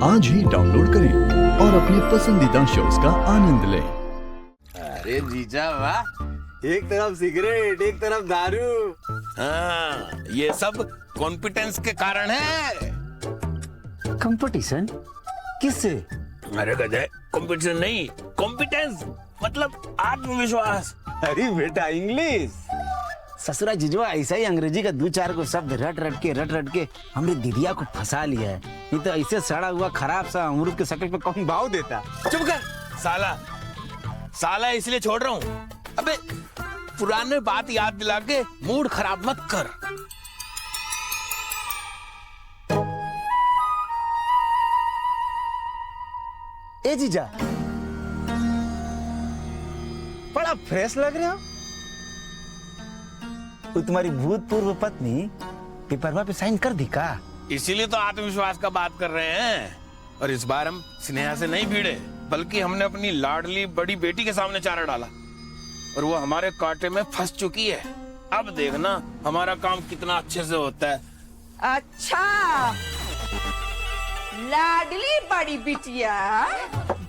आज ही डाउनलोड करें और अपने पसंदीदा शोज का आनंद लें। अरे जीजा वाह, एक तरफ सिगरेट एक तरफ दारू। हाँ, ये सब कॉन्फिडेंस के कारण है। कंपटीशन किससे? अरे गधे, कॉम्पिटिशन नहीं, कॉम्पिटेंस मतलब आत्मविश्वास। अरे बेटा इंग्लिश। ससुरा जिजवा ऐसा ही अंग्रेजी का दो चार को शब्द रट रट के हमने दीदिया को फंसा लिया है। नहीं तो ऐसे सड़ा हुआ खराब सा अमरूद के शक्ल पे कौन भाव देता। चुप कर साला, साला इसलिए छोड़ रहा हूँ। अबे पुराने बात याद दिला के मूड खराब मत कर। ए जीजा, बड़ा फ्रेश लग रहे हो। वो तुम्हारी भूतपूर्व पत्नी पेपरवा पे साइन कर दी का? इसीलिए तो आत्मविश्वास का बात कर रहे हैं। और इस बार हम स्नेहा से नहीं भिड़े, बल्कि हमने अपनी लाडली बड़ी बेटी के सामने चारा डाला और वो हमारे कांटे में फंस चुकी है। अब देखना हमारा काम कितना अच्छे से होता है। अच्छा, लाडली बड़ी बिटिया,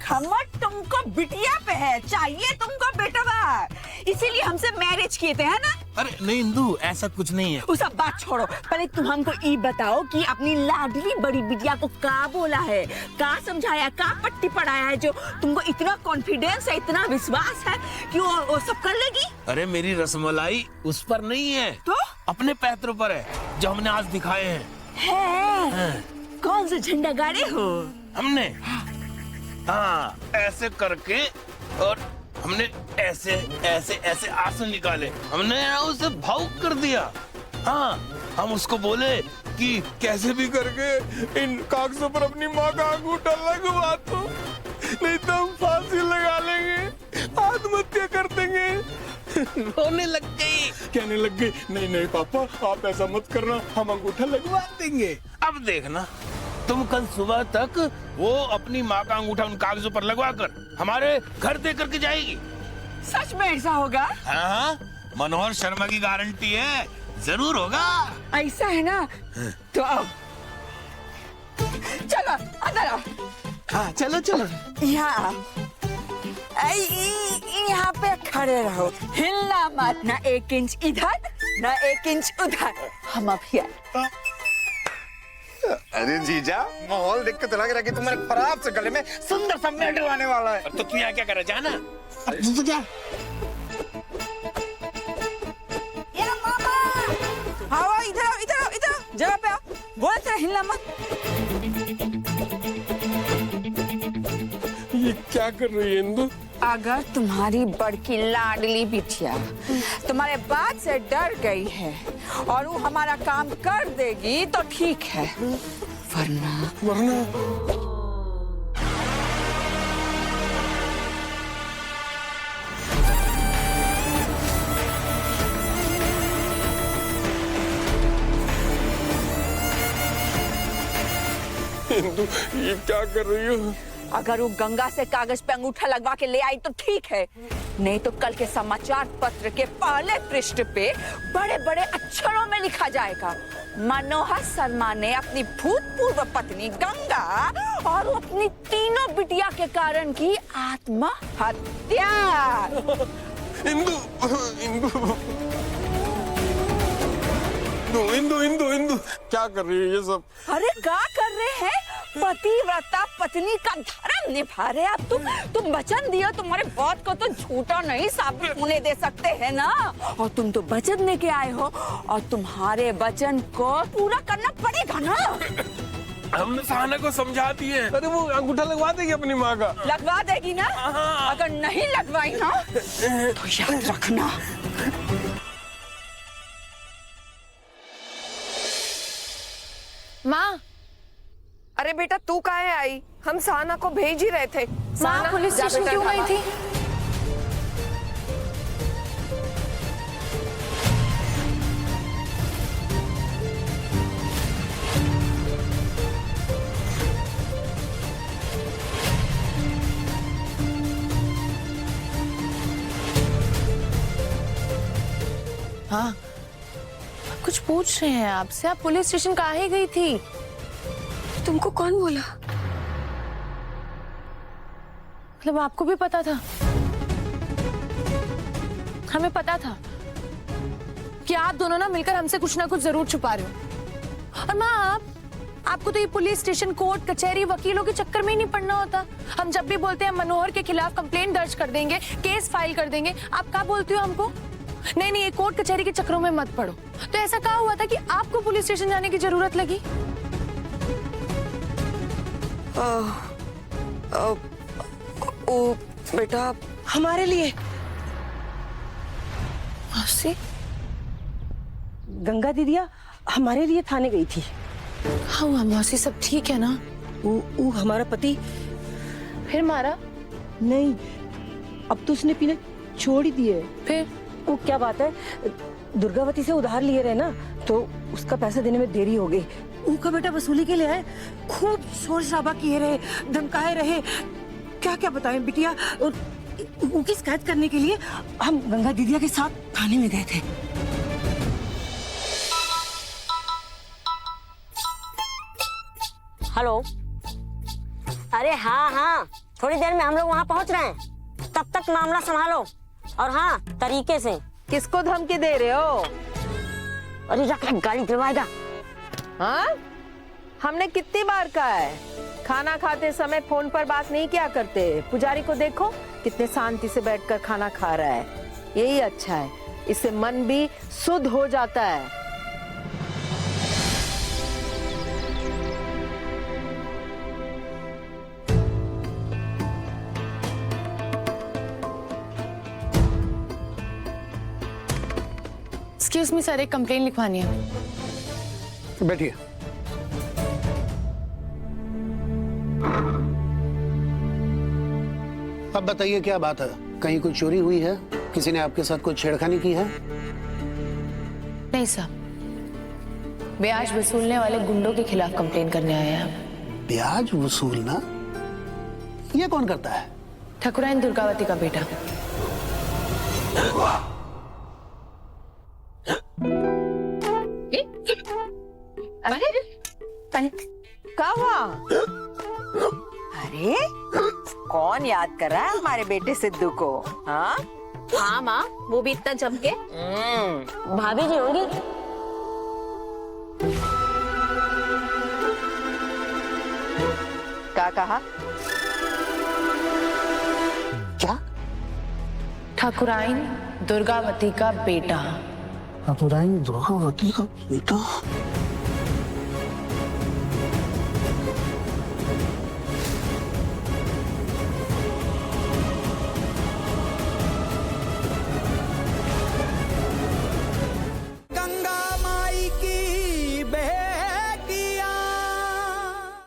घमंड तुमको बिटिया पे है, चाहिए तुमको बेटवा, इसीलिए हमसे मैरिज किए थे, है ना? अरे नहीं इंदु, ऐसा कुछ नहीं है। वो सब बात छोड़ो, पहले तुम हमको ये बताओ कि अपनी लाडली बड़ी बिटिया को क्या बोला है, क्या समझाया, क्या पट्टी पढ़ाया है जो तुमको इतना कॉन्फिडेंस है, इतना विश्वास है कि वो सब कर लेगी? अरे मेरी रसमलाई उस पर नहीं है, तो अपने पैरों पर है जो हमने आज दिखाए हैं। है? कौन सा झंडा गाड़े हो? हमने हाँ ऐसे करके, और हमने ऐसे ऐसे ऐसे आंसू निकाले, हमने उसे भावुक कर दिया। हाँ, हम उसको बोले कि कैसे भी करके इन कागजों पर अपनी माँ का अंगूठा लगवा दो, नहीं तो हम फांसी लगा लेंगे, आत्महत्या कर देंगे। रोने लग गई, कहने लग गई नहीं नहीं पापा आप ऐसा मत करना, हम अंगूठा लगवा देंगे। अब देखना तुम कल सुबह तक वो अपनी माँ का अंगूठा उन कागजों पर लगवा कर हमारे घर दे करके जाएगी। सच में ऐसा होगा? हाँ, मनोहर शर्मा की गारंटी है, जरूर होगा। ऐसा है ना? तो आओ, चलो अंदर आओ। हाँ चलो चलो। यहाँ यहाँ पे खड़े रहो, हिलना मत, ना 1 इंच इधर ना 1 इंच उधर। हम अब हियर। अरे जीजा, माहौल देख के तो लग रहा है कि तुम्हारे खराब से गले में सुंदर सा मेडल आने वाला है। तो तू यहाँ क्या कर रहा, जाना? तू क्या? आओ इधर आओ, इधर आओ, इधर आओ, जगह पे आओ, बोले तेरा हिलना मत। ये क्या कर रही है इंदु? अगर तुम्हारी बड़की लाडली बिटिया तुम्हारे बात से डर गई है और वो हमारा काम कर देगी तो ठीक है, वरना इंदु ये क्या कर रही हो? अगर वो गंगा से कागज पे अंगूठा लगवा के ले आई तो ठीक है, नहीं तो कल के समाचार पत्र के पहले पृष्ठ पे बड़े बड़े अक्षरों में लिखा जाएगा, मनोहर शर्मा ने अपनी भूतपूर्व पत्नी गंगा और अपनी तीनों बिटिया के कारण की आत्महत्या। इंदु इंदु इंदु इंदु इंदु क्या कर रही है ये सब? अरे क्या कर रहे हैं? पतिव्रता पत्नी का धर्म निभा रहे आप। तुम वचन दिए, तुम्हारे बात को तो झूठा नहीं साबित होने दे सकते हैं ना। और तुम तो वचन दे के आए हो और तुम्हारे वचन को पूरा करना पड़ेगा ना। हमने सहाना को समझा दिए। अरे वो अंगूठा लगवा देगी अपनी माँ का। लगवा देगी ना? अगर नहीं लगवाई ना तो याद रखना। माँ, अरे बेटा तू काहे आई? हम सहाना को भेज ही रहे थे। माँ पुलिस स्टेशन क्यों गई थी? हाँ, कुछ पूछ रहे हैं आपसे, आप पुलिस स्टेशन काहे गई थी? तुमको कौन बोला? मतलब आपको भी पता था? हमें पता था कि आप दोनों ना मिलकर हमसे कुछ ना कुछ जरूर छुपा रहे हो। और माँ, आपको तो ये पुलिस स्टेशन, कोर्ट, कचहरी, वकीलों के चक्कर में ही नहीं पड़ना होता। हम जब भी बोलते हैं मनोहर के खिलाफ कंप्लेंट दर्ज कर देंगे, केस फाइल कर देंगे, आप क्या बोलते हो हमको? नहीं नहीं, ये कोर्ट कचहरी के चक्करों में मत पड़ो। तो ऐसा क्या हुआ था कि आपको पुलिस स्टेशन जाने की जरूरत लगी? ओ बेटा, हमारे लिए मौसी, गंगा दीदिया हमारे लिए थाने गई थी। हाँ हुआ मौसी, सब ठीक है ना? वो हमारा पति फिर मारा? नहीं, अब तो उसने पीना छोड़ ही दिए। फिर वो क्या बात है, दुर्गावती से उधार लिए रहे ना, तो उसका पैसा देने में देरी हो गई। उनका बेटा वसूली के लिए आए, खूब शोर शराबा किए रहे, धमकाए रहे, क्या क्या बताएं बिटिया। और उनकी शिकायत करने के लिए हम गंगा दीदिया के साथ थाने में गए थे। हेलो, अरे हाँ हाँ, थोड़ी देर में हम लोग वहाँ पहुँच रहे हैं, तब तक मामला संभालो और हाँ तरीके से। किसको धमकी दे रहे हो? अरे रख गाड़ी दरवाजा। हाँ, हमने कितनी बार कहा है खाना खाते समय फोन पर बात नहीं किया करते। पुजारी को देखो कितने शांति से बैठकर खाना खा रहा है, यही अच्छा है, इससे मन भी शुद्ध हो जाता है। एक्सक्यूज मी सर, एक कंप्लेंट लिखवानी है। बैठिए। अब बताइए क्या बात है? कहीं कोई चोरी हुई है? किसी ने आपके साथ कोई छेड़खानी की है? नहीं सर, ब्याज वसूलने वाले गुंडों के खिलाफ कंप्लेंट करने आए हैं हम। ब्याज वसूलना? ये कौन करता है? ठाकुराइन दुर्गावती का बेटा। क्या हुआ? अरे कौन याद कर रहा है हमारे बेटे सिद्धू को? हाँ हाँ माँ, वो भी इतना जम के। भाभी जी होंगी। क्या कहा? क्या? ठाकुराइन दुर्गावती का बेटा। ठाकुराइन दुर्गावती का बेटा?